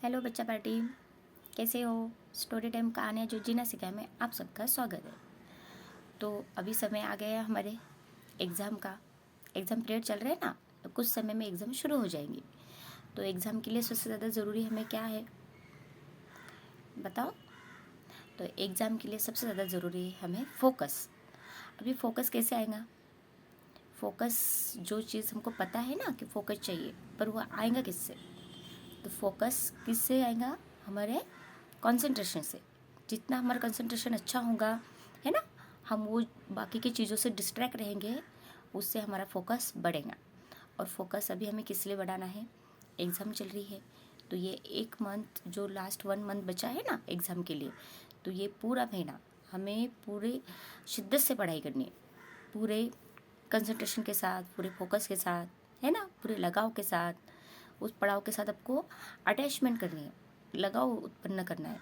Hello बच्चा party, कैसे हो? स्टोरी टाइम कहानियाँ जो जीना सिखाए में आप सबका स्वागत है। तो अभी समय आ गया हमारे एग्ज़ाम का। एग्ज़ाम पीरियड चल रहे हैं ना, तो कुछ समय में एग्ज़ाम शुरू हो जाएंगे। तो एग्ज़ाम के लिए सबसे ज़्यादा ज़रूरी हमें क्या है बताओ? तो एग्ज़ाम के लिए सबसे ज़्यादा ज़रूरी है हमें फोकस। अभी फोकस कैसे आएगा? फोकस जो चीज़ हमको पता है ना कि फोकस चाहिए, पर वो आएगा किससे? तो फोकस किससे आएगा? हमारे कंसंट्रेशन से। जितना हमारा कंसंट्रेशन अच्छा होगा, है ना, हम वो बाकी की चीज़ों से डिस्ट्रैक्ट रहेंगे, उससे हमारा फोकस बढ़ेगा। और फोकस अभी हमें किस लिए बढ़ाना है? एग्ज़ाम चल रही है, तो ये एक मंथ जो लास्ट 1 मंथ बचा है ना एग्ज़ाम के लिए, तो ये पूरा महीना हमें पूरे शिद्दत से पढ़ाई करनी है, पूरे कंसंट्रेशन के साथ, पूरे फोकस के साथ, है ना, पूरे लगाव के साथ। उस पड़ाव के साथ आपको अटैचमेंट करनी है, लगाव उत्पन्न करना है।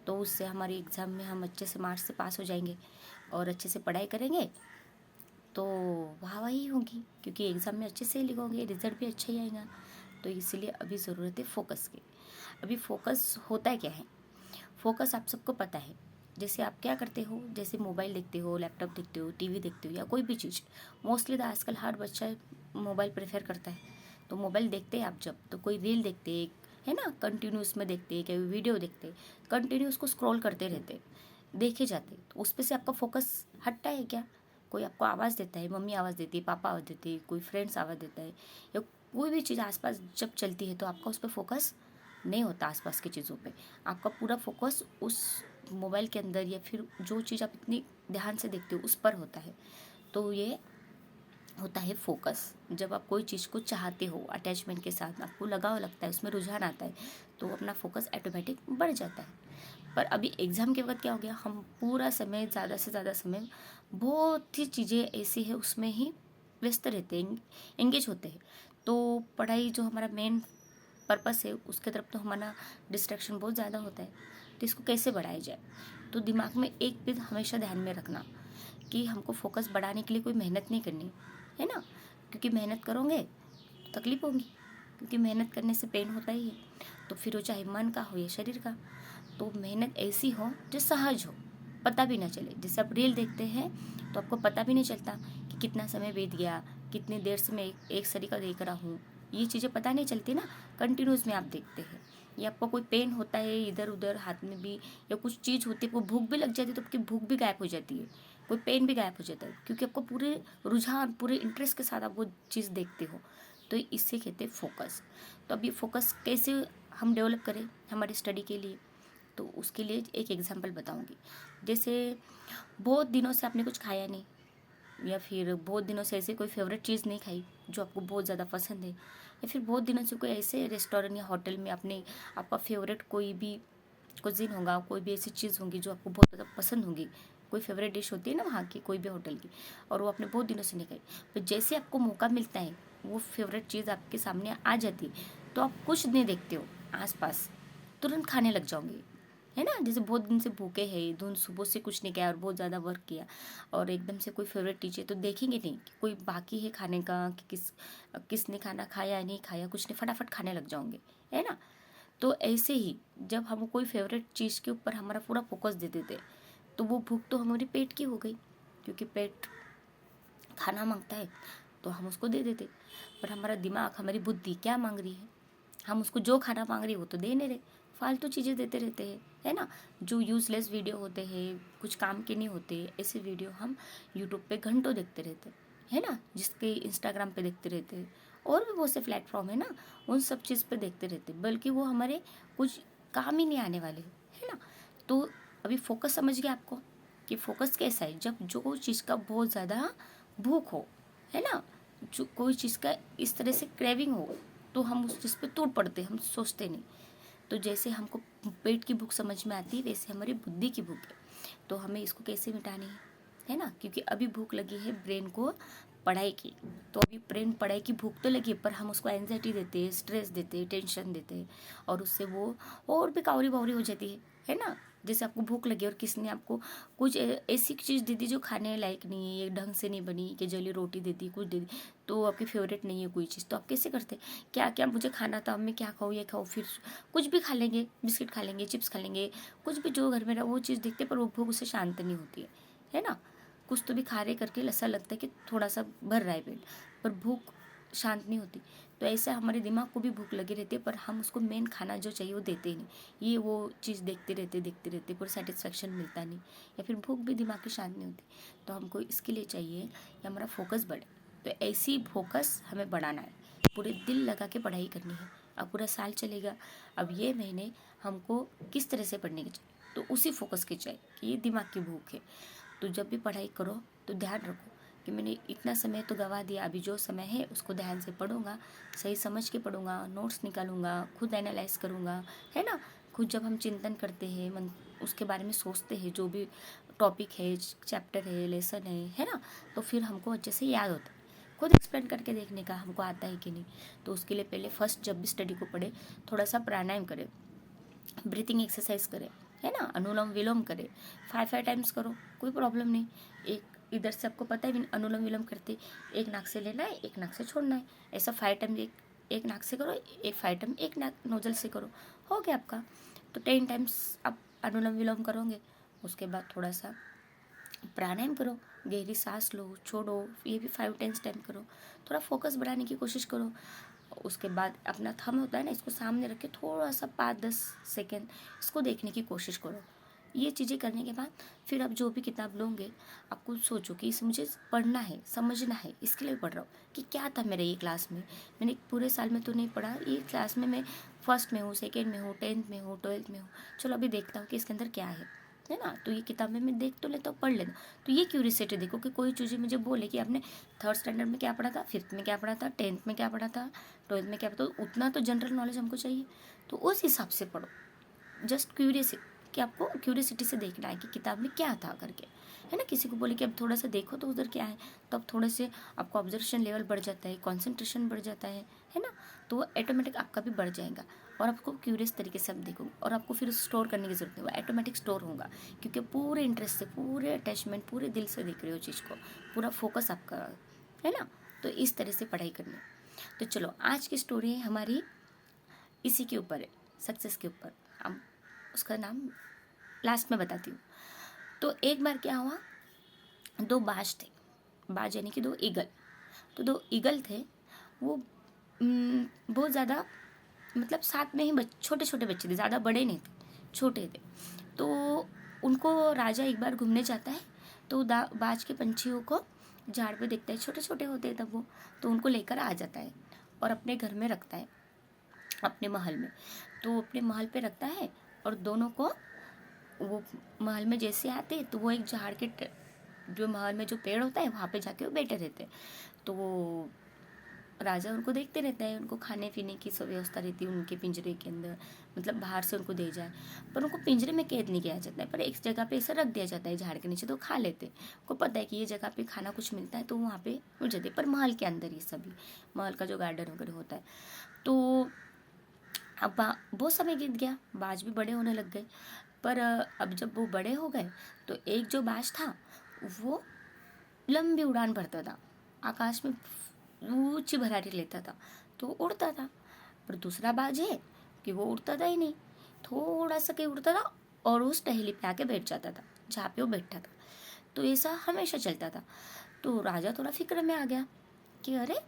तो उससे हमारी एग्ज़ाम में हम अच्छे से मार्क्स से पास हो जाएंगे और अच्छे से पढ़ाई करेंगे तो वाहवाही होगी, क्योंकि एग्ज़ाम में अच्छे से लिखोगे, रिजल्ट भी अच्छा ही आएगा। तो इसलिए अभी ज़रूरत है फोकस की। अभी फोकस होता है क्या है? फोकस आप सबको पता है। जैसे आप क्या करते हो, जैसे मोबाइल देखते हो, लैपटॉप देखते हो, टीवी देखते हो या कोई भी चीज़, मोस्टली तो आजकल हर बच्चा मोबाइल प्रेफर करता है। तो मोबाइल देखते हैं आप जब, तो कोई रील देखते हैं, है ना, कंटिन्यू उसमें देखते हैं, कोई वीडियो देखते हैं, कंटिन्यू उसको स्क्रॉल करते रहते, देखे जाते, तो उस पर से आपका फोकस हटता है क्या? कोई आपको आवाज़ देता है, मम्मी आवाज़ देती है, पापा आवाज़ देती है, कोई फ्रेंड्स आवाज़ देता है, या कोई भी चीज़ आसपास जब चलती है, तो आपका उस पर फोकस नहीं होता। आसपास की चीज़ों पे आपका पूरा फोकस उस मोबाइल के अंदर या फिर जो चीज़ आप इतनी ध्यान से देखते हो उस पर होता है। तो ये होता है फोकस। जब आप कोई चीज़ को चाहते हो, अटैचमेंट के साथ आपको लगाव लगता है, उसमें रुझान आता है, तो अपना फोकस ऑटोमेटिक बढ़ जाता है। पर अभी एग्ज़ाम के वक्त क्या हो गया, हम पूरा समय, ज़्यादा से ज़्यादा समय, बहुत ही चीज़ें ऐसी है उसमें ही व्यस्त रहते हैं, एंगेज होते हैं। तो पढ़ाई जो हमारा मेन पर्पस है उसके तरफ तो हमारा डिस्ट्रैक्शन बहुत ज़्यादा होता है। तो इसको कैसे बढ़ाया जाए? तो दिमाग में एक चीज़ हमेशा ध्यान में रखना कि हमको फोकस बढ़ाने के लिए कोई मेहनत नहीं करनी है ना, क्योंकि मेहनत करोगे तो तकलीफ होगी, क्योंकि मेहनत करने से पेन होता ही है। तो फिर वो चाहे मन का हो या शरीर का। तो मेहनत ऐसी हो जो सहज हो, पता भी ना चले। जैसे आप रील देखते हैं तो आपको पता भी नहीं चलता कि कितना समय बीत गया, कितनी देर से मैं एक सरीका देख रहा हूँ, ये चीज़ें पता नहीं चलती ना। कंटिन्यूस में आप देखते हैं, या आपको कोई पेन होता है इधर उधर हाथ में भी, या कुछ चीज़ होती है, कोई भूख भी लग जाती है तो आपकी भूख भी गायब हो जाती है, कोई पेन भी गायब हो जाता है, क्योंकि आपको पूरे रुझान, पूरे इंटरेस्ट के साथ आप वो चीज़ देखते हो। तो इससे कहते हैं फोकस। तो अब ये फोकस कैसे हम डेवलप करें हमारी स्टडी के लिए? तो उसके लिए एक एग्जांपल बताऊंगी। जैसे बहुत दिनों से आपने कुछ खाया नहीं, या फिर बहुत दिनों से ऐसे कोई फेवरेट चीज़ नहीं खाई जो आपको बहुत ज़्यादा पसंद है, या फिर बहुत दिनों से कोई ऐसे रेस्टोरेंट या होटल में आपने, आपका फेवरेट कोई भी कुजीन होगा, कोई भी ऐसी चीज़ होगी जो आपको बहुत ज़्यादा पसंद होगी, कोई फेवरेट डिश होती है ना वहाँ की, कोई भी होटल की, और वो आपने बहुत दिनों से नहीं खाई। तो जैसे आपको मौका मिलता है, वो फेवरेट चीज़ आपके सामने आ जाती है, तो आप कुछ नहीं देखते हो आसपास, तुरंत खाने लग जाओगे, है ना। जैसे बहुत दिन से भूखे हैं, धुन सुबह से कुछ नहीं किया और बहुत ज़्यादा वर्क किया, और एकदम से कोई फेवरेट टीचर, तो देखेंगे नहीं कि कोई बाकी है खाने का, कि किसने खाना खाया नहीं खाया, कुछ नहीं, फटाफट खाने लग जाओगे, है ना। तो ऐसे ही जब हम कोई फेवरेट चीज़ के ऊपर हमारा पूरा फोकस दे देते, तो वो भूख तो हमारी पेट की हो गई, क्योंकि पेट खाना मांगता है तो हम उसको दे देते। पर हमारा दिमाग, हमारी बुद्धि क्या मांग रही है? हम उसको जो खाना मांग रही है वो तो दे नहीं रहे, फालतू चीज़ें देते रहते हैं, है ना। जो यूज़लेस वीडियो होते हैं, कुछ काम के नहीं होते, ऐसे वीडियो हम यूट्यूब पे घंटों देखते रहते हैं, है ना। जिसके इंस्टाग्राम पे देखते रहते हैं, और भी बहुत से प्लेटफॉर्म है ना, उन सब चीज़ पे देखते रहते हैं, बल्कि वो हमारे कुछ काम ही नहीं आने वाले, है ना। तो अभी फोकस समझ गया आपको कि फोकस कैसा है? जब जो चीज़ का बहुत ज़्यादा भूख हो, है ना, जो कोई चीज़ का इस तरह से क्रेविंग हो, तो हम उस चीज़ पे टूट पड़ते, हम सोचते नहीं। तो जैसे हमको पेट की भूख समझ में आती है, वैसे हमारी बुद्धि की भूख है। तो हमें इसको कैसे मिटानी है ना, क्योंकि अभी भूख लगी है ब्रेन को पढ़ाई की। तो अभी ब्रेन पढ़ाई की भूख तो लगी है, पर हम उसको एंजाइटी देते हैं, स्ट्रेस देते हैं, टेंशन देते हैं, और उससे वो और भी कावरी बावरी हो जाती है ना। जैसे आपको भूख लगी और किसने आपको कुछ ऐसी चीज़ दे दी जो खाने लायक नहीं है, ये ढंग से नहीं बनी, कि जली रोटी दे दी, कुछ दे दी, तो आपकी फेवरेट नहीं है कोई चीज़, तो आप कैसे करते? क्या क्या मुझे खाना था, अब मैं क्या खाऊँ, ये खाऊँ, फिर कुछ भी खा लेंगे, बिस्किट खा लेंगे, चिप्स खा लेंगे, कुछ भी जो घर में रहा वो चीज़ देखते, पर वो भूख उससे शांत नहीं होती है ना। कुछ तो भी खा रहे करके ऐसा लगता है कि थोड़ा सा भर रहा है पेट, पर भूख शांत नहीं होती। तो ऐसे हमारे दिमाग को भी भूख लगी रहती है, पर हम उसको मेन खाना जो चाहिए वो देते ही नहीं, ये वो चीज़ देखते रहते पूरा सेटिस्फेक्शन मिलता नहीं, या फिर भूख भी दिमाग की शांत नहीं होती। तो हमको इसके लिए चाहिए कि हमारा फोकस बढ़े। तो ऐसी फोकस हमें बढ़ाना है, पूरे दिल लगा के पढ़ाई करनी है। अब पूरा साल चलेगा, अब ये महीने हमको किस तरह से पढ़ने की चाहिए, तो उसी फोकस की चाहिए कि ये दिमाग की भूख है। तो जब भी पढ़ाई करो तो ध्यान रखो कि मैंने इतना समय तो गवा दिया, अभी जो समय है उसको ध्यान से पढ़ूंगा, सही समझ के पढ़ूंगा, नोट्स निकालूंगा, खुद एनालाइज करूंगा, है ना। खुद जब हम चिंतन करते हैं, मन उसके बारे में सोचते हैं, जो भी टॉपिक है, चैप्टर है, लेसन है ना, तो फिर हमको अच्छे से याद होता है। खुद एक्सप्लेन करके देखने का हमको आता है कि नहीं। तो उसके लिए पहले फर्स्ट जब भी स्टडी को पढ़े, थोड़ा सा प्राणायाम करें, ब्रीथिंग एक्सरसाइज करें, है ना, अनुलोम विलोम करें, 5 टाइम्स करो, कोई प्रॉब्लम नहीं। एक इधर से आपको पता है अनुलोम विलोम करते एक नाक से लेना है, एक नाक से छोड़ना है, ऐसा 5 टाइम एक नाक से करो, एक 5 टाइम एक नाक नोजल से करो, हो गया आपका। तो 10 टाइम्स आप अनुलोम विलोम करोगे, उसके बाद थोड़ा सा प्राणायाम करो, गहरी सांस लो, छोड़ो, ये भी 5-10 टाइम करो, थोड़ा फोकस बढ़ाने की कोशिश करो। उसके बाद अपना थंब होता है ना, इसको सामने रख के थोड़ा सा 5-10 सेकेंड इसको देखने की कोशिश करो। ये चीज़ें करने के बाद फिर आप जो भी किताब लोगे, आपको सोचो कि इसे मुझे पढ़ना है, समझना है, इसके लिए पढ़ रहा हूँ कि क्या था मेरे ये क्लास में, मैंने पूरे साल में तो नहीं पढ़ा, ये क्लास में मैं फर्स्ट में हूँ, सेकेंड में हूँ, 10th में हूँ, 12th में हूँ, चलो अभी देखता हूँ कि इसके अंदर क्या है ना। तो ये किताब में मैं देख तो लेता हूँ, पढ़ लेता। तो ये क्यूरियोसिटी देखो कि कोई चीज़ें मुझे बोले कि आपने 3rd स्टैंडर्ड में क्या पढ़ा था, 5th में क्या पढ़ा था, 10th में क्या पढ़ा था, 12th में क्या पढ़ा था, उतना तो जनरल नॉलेज हमको चाहिए। तो उस हिसाब से पढ़ो, जस्ट क्यूरियस कि आपको क्यूरियसिटी से देखना है कि किताब में क्या था करके, है ना। किसी को बोले कि अब थोड़ा सा देखो तो उधर क्या है, तो अब थोड़े से आपको ऑब्जर्वेशन लेवल बढ़ जाता है, कॉन्सेंट्रेशन बढ़ जाता है ना। तो वो ऑटोमेटिक आपका भी बढ़ जाएगा, और आपको क्यूरियस तरीके से आप देखोगे, और आपको फिर स्टोर करने की जरूरत नहीं, वो ऑटोमेटिक स्टोर होगा, क्योंकि पूरे इंटरेस्ट से, पूरे अटैचमेंट, पूरे दिल से देख रहे हो चीज़ को, पूरा फोकस आपका है ना। तो इस तरह से पढ़ाई करनी। तो चलो आज की स्टोरी हमारी इसी के ऊपर है, सक्सेस के ऊपर। हम उसका नाम लास्ट में बताती हूँ। तो एक बार क्या हुआ, 2 बाज थे, बाज यानी कि 2 ईगल। तो 2 ईगल थे, वो बहुत ज़्यादा, मतलब साथ में ही छोटे छोटे बच्चे थे, ज़्यादा बड़े नहीं थे, छोटे थे। तो उनको राजा एक बार घूमने जाता है, तो बाज के पंछियों को झाड़ पे देखता है, छोटे छोटे होते हैं तब वो, तो उनको लेकर आ जाता है और अपने घर में रखता है, अपने महल में। तो अपने महल पे रखता है, और दोनों को, वो महल में जैसे आते तो वो एक झाड़ के जो महल में जो पेड़ होता है वहाँ पे जाके वो बैठे रहते हैं। तो वो राजा उनको देखते रहता है, उनको खाने पीने की सब व्यवस्था रहती है उनके पिंजरे के अंदर, मतलब बाहर से उनको दे जाए, पर उनको पिंजरे में कैद नहीं किया जाता है, पर एक जगह पे ऐसा रख दिया जाता है झाड़ के नीचे, तो खा लेते हैं। उनको पता है कि ये जगह पे खाना कुछ मिलता है, तो वहाँ पे मिल जाते हैं, पर महल के अंदर ही सभी, महल का जो गार्डन वगैरह होता है। तो अब बहुत समय बीत गया, बाज भी बड़े होने लग गए, पर अब जब वो बड़े हो गए, तो एक जो बाज था वो लंबी उड़ान भरता था, आकाश में ऊंची भरारी लेता था, तो उड़ता था। पर दूसरा बाज है कि वो उड़ता था ही नहीं, थोड़ा सा कहीं उड़ता था और उस टहनी पे आके बैठ जाता था जहाँ पे वो बैठा था। तो ऐसा हमेशा चलता था। तो राजा थोड़ा फिक्र में आ गया कि अरे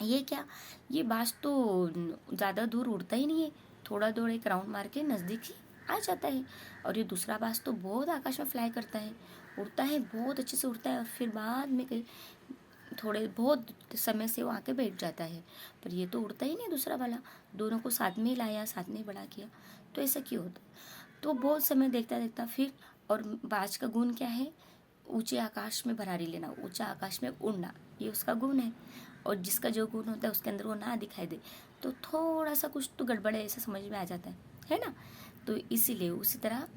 ये क्या, ये बाज तो ज़्यादा दूर उड़ता ही नहीं है, थोड़ा दूर एक राउंड मार के नज़दीक ही आ जाता है, और ये दूसरा बाज तो बहुत आकाश में फ्लाई करता है, उड़ता है, बहुत अच्छे से उड़ता है, और फिर बाद में कहीं थोड़े बहुत समय से वो आके बैठ जाता है, पर ये तो उड़ता ही नहीं दूसरा वाला। दोनों को साथ में ही लाया, साथ में ही बड़ा किया, तो ऐसा क्यों होता। तो बहुत समय देखता देखता फिर, और बाज का गुण क्या है, ऊंचे आकाश में भरारी लेना, ऊंचा आकाश में उड़ना, ये उसका गुण है। और जिसका जो गुण होता है उसके अंदर वो ना दिखाई दे, तो थोड़ा सा कुछ तो गड़बड़ है ऐसा समझ में आ जाता है ना। तो इसीलिए उसी तरह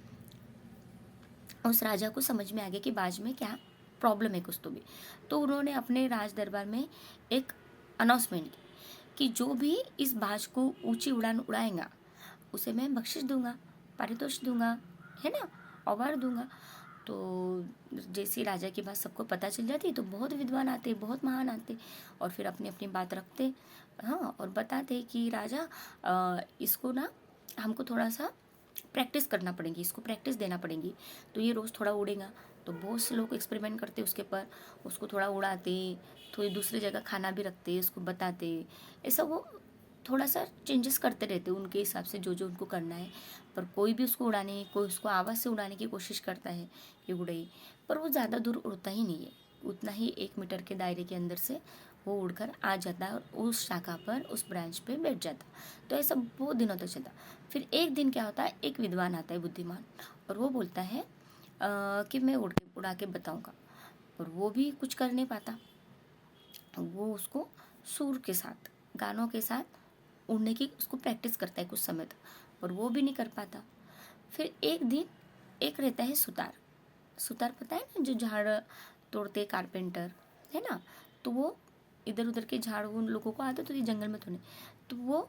उस राजा को समझ में आ गया कि बाज में क्या प्रॉब्लम है कुछ तो भी। तो उन्होंने अपने राज दरबार में एक अनाउंसमेंट की कि जो भी इस बाज को ऊंची उड़ान उड़ाएगा उसे मैं बख्शिश दूंगा, पारितोष दूंगा, है ना, अवार्ड दूंगा। तो जैसे राजा की बात सबको पता चल जाती तो बहुत विद्वान आते, बहुत महान आते और फिर अपनी अपनी बात रखते, हाँ, और बताते कि राजा इसको ना हमको थोड़ा सा प्रैक्टिस करना पड़ेगी, इसको प्रैक्टिस देना पड़ेगी, तो ये रोज़ थोड़ा उड़ेगा। तो बहुत से लोग एक्सपेरिमेंट करते उसके पर, उसको थोड़ा उड़ाते, थोड़ी दूसरी जगह खाना भी रखते, उसको बताते, ऐसा वो थोड़ा सा चेंजेस करते रहते उनके हिसाब से जो जो उनको करना है। पर कोई भी उसको उड़ाने, कोई उसको आवाज़ से उड़ाने की कोशिश करता है कि उड़े, पर वो ज़्यादा दूर उड़ता ही नहीं है, उतना ही 1 मीटर के दायरे के अंदर से वो उड़कर आ जाता है और उस शाखा पर, उस ब्रांच पे बैठ जाता। तो ऐसा बहुत दिनों तक चलता। फिर एक दिन क्या होता है, एक विद्वान आता है, बुद्धिमान, और वो बोलता है कि मैं उड़ा के बताऊंगा, और वो भी कुछ कर नहीं पाता। वो उसको सुर के साथ, गानों के साथ उड़ने की उसको प्रैक्टिस करता है कुछ समय तक, पर वो भी नहीं कर पाता। फिर एक दिन एक रहता है सुतार। सुतार पता है ना, जो झाड़ तोड़ते कारपेंटर, है ना, तो वो इधर उधर के झाड़ उन लोगों को आदत होती है जंगल में तोड़ने। तो वो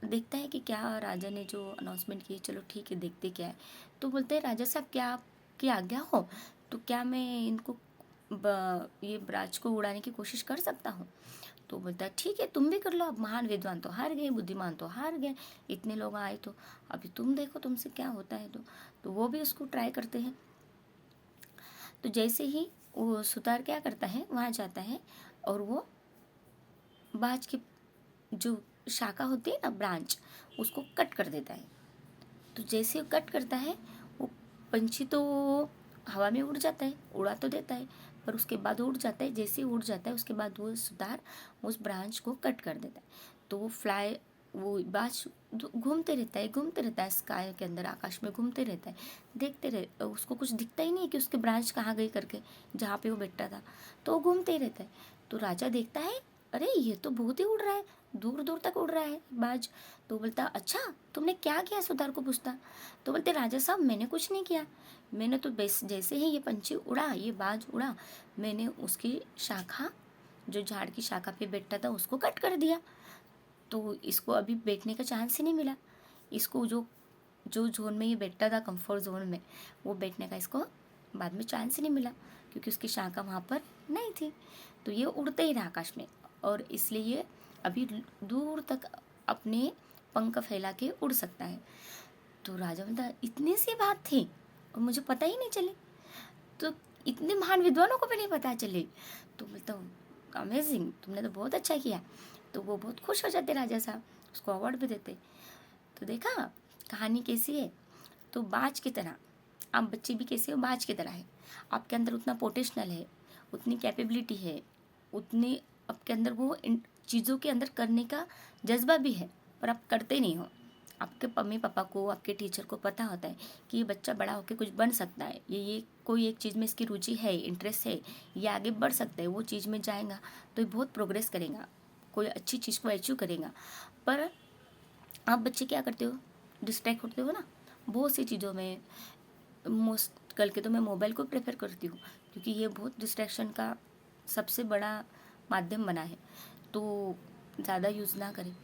देखता है कि क्या राजा ने जो अनाउंसमेंट की, चलो ठीक है देखते क्या है। तो बोलते हैं राजा साहब क्या आपकी आज्ञा हो, तो क्या मैं इनको ये ब्राज को उड़ाने की कोशिश कर सकता हूँ। तो बोलता है ठीक है तुम भी कर लो, अब महान विद्वान तो हार गए, बुद्धिमान तो हार गए, इतने लोग आए तो अभी तुम देखो तुमसे क्या होता है। तो वो भी उसको ट्राई करते हैं। तो जैसे ही वो सुतार क्या करता है, वहाँ जाता है और वो बाज की जो शाखा होती है ना, ब्रांच, उसको कट कर देता है। तो जैसे वो कट करता है, वो पंछी तो हवा में उड़ जाता है, उड़ा तो देता है, पर उसके बाद उड़ जाता है। जैसे ही उड़ जाता है उसके बाद वो सुतार उस ब्रांच को कट कर देता है। तो वो बाज घूमते रहता है, घूमते रहता है स्काई के अंदर, आकाश में घूमते रहता है, देखते रहे, उसको कुछ दिखता ही नहीं कि उसके ब्रांच कहाँ गई करके, जहाँ पे वो बैठा था। तो वो घूमते ही रहता है। तो राजा देखता है, अरे ये तो बहुत ही उड़ रहा है, दूर दूर तक उड़ रहा है बाज। तो बोलता अच्छा तुमने क्या किया, सुतार को पूछता। तो बोलते राजा साहब मैंने कुछ नहीं किया, मैंने तो बस जैसे ही ये पंछी उड़ा, ये बाज उड़ा, मैंने उसकी शाखा, जो झाड़ की शाखा पे बैठा था, उसको कट कर दिया। तो इसको अभी बैठने का चांस ही नहीं मिला। इसको जो जो जोन में ये बैठता था, कंफर्ट जोन में, वो बैठने का इसको बाद में चांस ही नहीं मिला, क्योंकि उसकी शाखा वहाँ पर नहीं थी। तो ये उड़ते ही रहा आकाश में, और इसलिए ये अभी दूर तक अपने पंख फैला के उड़ सकता है। तो राजा बोलता इतनी सी बात थी और मुझे पता ही नहीं चली, तो इतने महान विद्वानों को भी नहीं पता चले। तो बोलता अमेजिंग, तुमने तो बहुत अच्छा किया। तो वो बहुत खुश हो जाते राजा साहब, उसको अवार्ड भी देते। तो देखा कहानी कैसी है। तो बाज की तरह आप बच्चे भी कैसे हो, बाज की तरह है। आपके अंदर उतना पोटेंशियल है, उतनी कैपेबिलिटी है, उतनी आपके अंदर वो इन चीज़ों के अंदर करने का जज्बा भी है, पर आप करते नहीं हो। आपके मम्मी पापा को, आपके टीचर को पता होता है कि ये बच्चा बड़ा होकर कुछ बन सकता है, ये कोई एक चीज़ में इसकी रुचि है, इंटरेस्ट है, ये आगे बढ़ सकता है, वो चीज़ में जाएगा तो ये बहुत प्रोग्रेस करेगा, कोई अच्छी चीज़ को अचीव करेगा। पर आप बच्चे क्या करते हो, डिस्ट्रैक्ट होते हो ना बहुत सी चीज़ों में। मोस्ट कल के तो मैं मोबाइल को प्रेफर करती हूँ, क्योंकि ये बहुत डिस्ट्रैक्शन का सबसे बड़ा माध्यम बना है। तो ज़्यादा यूज़ ना करें।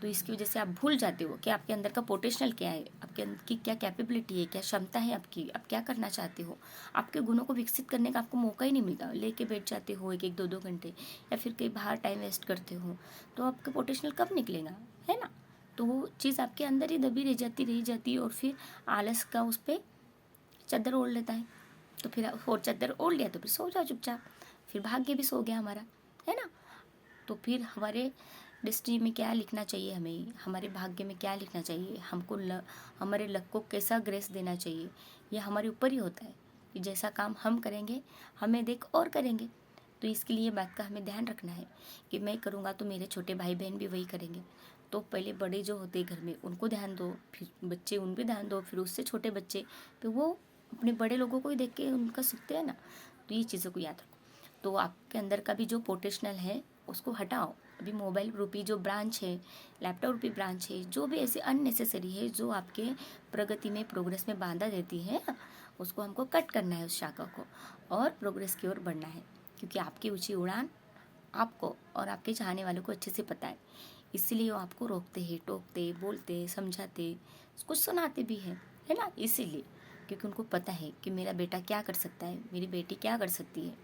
तो इसकी वजह से आप भूल जाते हो कि आपके अंदर का पोटेंशियल क्या है, आपके अंदर की क्या कैपेबिलिटी है, क्या क्षमता है आपकी, आप क्या करना चाहते हो। आपके गुणों को विकसित करने का आपको मौका ही नहीं मिलता, लेके बैठ जाते हो एक एक 2-2 घंटे, या फिर कहीं बाहर टाइम वेस्ट करते हो। तो आपका पोटेंशियल कब निकलेगा, है ना। तो वो चीज़ आपके अंदर ही दबी रह जाती है, और फिर आलस का उस पर चादर ओढ़ लेता है। तो फिर और चादर ओढ़ लिया तो फिर सो जाओ चुपचाप, फिर भाग्य भी सो गया हमारा, है ना। तो फिर हमारे डेस्टिनी में क्या लिखना चाहिए, हमें हमारे भाग्य में क्या लिखना चाहिए, हमको हमारे लक को कैसा ग्रेस देना चाहिए, यह हमारे ऊपर ही होता है कि जैसा काम हम करेंगे हमें देख और करेंगे। तो इसके लिए बात का हमें ध्यान रखना है कि मैं करूँगा तो मेरे छोटे भाई बहन भी वही करेंगे। तो पहले बड़े जो होते हैं घर में उनको ध्यान दो, फिर बच्चे उन पर ध्यान दो, फिर उससे छोटे बच्चे, तो वो अपने बड़े लोगों को ही देख के उनका सीखते हैं ना। तो ये चीज़ों को याद रखो। तो आपके अंदर का भी जो पोटेंशियल है उसको हटाओ। अभी मोबाइल रूपी जो ब्रांच है, लैपटॉप रूपी ब्रांच है, जो भी ऐसे अननेसेसरी है जो आपके प्रगति में, प्रोग्रेस में बाधा देती है, उसको हमको कट करना है उस शाखा को, और प्रोग्रेस की ओर बढ़ना है। क्योंकि आपकी ऊंची उड़ान आपको और आपके चाहने वालों को अच्छे से पता है, इसलिए वो आपको रोकते हैं, टोकते, बोलते, समझाते, कुछ सुनाते भी हैं, है ना, इसीलिए क्योंकि उनको पता है कि मेरा बेटा क्या कर सकता है, मेरी बेटी क्या कर सकती है।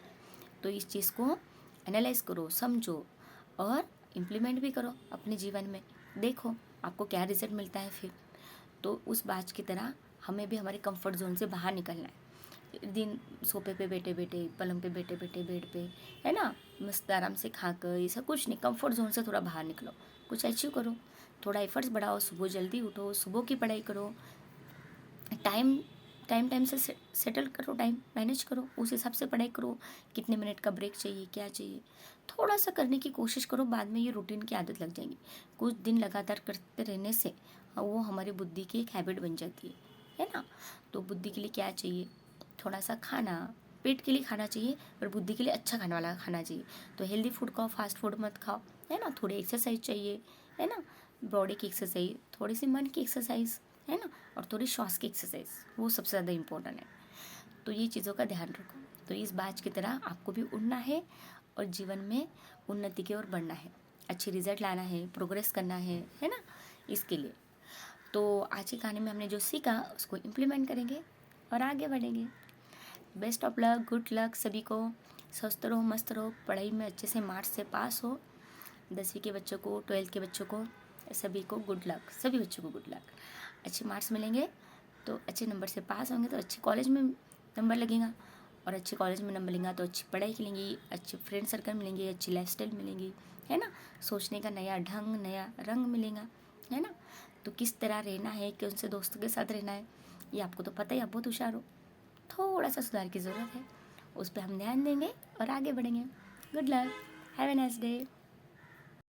तो इस चीज़ को एनालाइज करो, समझो और इम्प्लीमेंट भी करो अपने जीवन में। देखो आपको क्या रिजल्ट मिलता है फिर। तो उस बाज की तरह हमें भी हमारे कंफर्ट जोन से बाहर निकलना है। दिन सोफे पे बैठे बैठे, पलंग पे बैठे बैठे, बेड पे, है ना, मस्त आराम से खाकर, ये सब कुछ नहीं, कंफर्ट जोन से थोड़ा बाहर निकलो, कुछ अचीव करो, थोड़ा एफर्ट्स बढ़ाओ, सुबह जल्दी उठो, सुबह की पढ़ाई करो, टाइम टाइम टाइम से सेटल करो, टाइम मैनेज करो, उस हिसाब से पढ़ाई करो, कितने मिनट का ब्रेक चाहिए, क्या चाहिए, थोड़ा सा करने की कोशिश करो। बाद में ये रूटीन की आदत लग जाएगी। कुछ दिन लगातार करते रहने से वो हमारी बुद्धि की एक हैबिट बन जाती है ना। तो बुद्धि के लिए क्या चाहिए, थोड़ा सा खाना, पेट के लिए खाना चाहिए पर बुद्धि के लिए अच्छा खाने वाला खाना चाहिए। तो हेल्दी फूड खाओ, फास्ट फूड मत खाओ, है ना। थोड़ी एक्सरसाइज चाहिए, है ना, बॉडी की एक्सरसाइज, थोड़ी सी मन की एक्सरसाइज, है ना, और थोड़ी श्वास की एक्सरसाइज, वो सबसे ज़्यादा इम्पोर्टेंट है। तो ये चीज़ों का ध्यान रखो। तो इस बाज की तरह आपको भी उड़ना है और जीवन में उन्नति की ओर बढ़ना है, अच्छी रिजल्ट लाना है, प्रोग्रेस करना है ना, इसके लिए। तो आज की कहानी में हमने जो सीखा उसको इम्प्लीमेंट करेंगे और आगे बढ़ेंगे। Best of luck, good luck सभी को। स्वस्थ रहो, मस्त रहो, पढ़ाई में अच्छे से मार्क्स से पास हो। 10वीं के बच्चों को, 12th के बच्चों को, सभी को गुड लक, सभी बच्चों को गुड लक। अच्छे मार्क्स मिलेंगे तो अच्छे नंबर से पास होंगे तो अच्छे कॉलेज में नंबर लगेगा, और अच्छे कॉलेज में नंबर लेंगे तो अच्छी पढ़ाई मिलेंगी, अच्छे फ्रेंड सर्कल मिलेंगे, अच्छी लाइफस्टाइल मिलेंगी, है ना, सोचने का नया ढंग, नया रंग मिलेगा, है ना। तो किस तरह रहना है, कौन से दोस्तों के साथ रहना है, ये आपको तो पता ही, आप बहुत होशियार हो। थोड़ा सा सुधार की ज़रूरत है, उस पर हम ध्यान देंगे और आगे बढ़ेंगे। Good luck, have a nice day.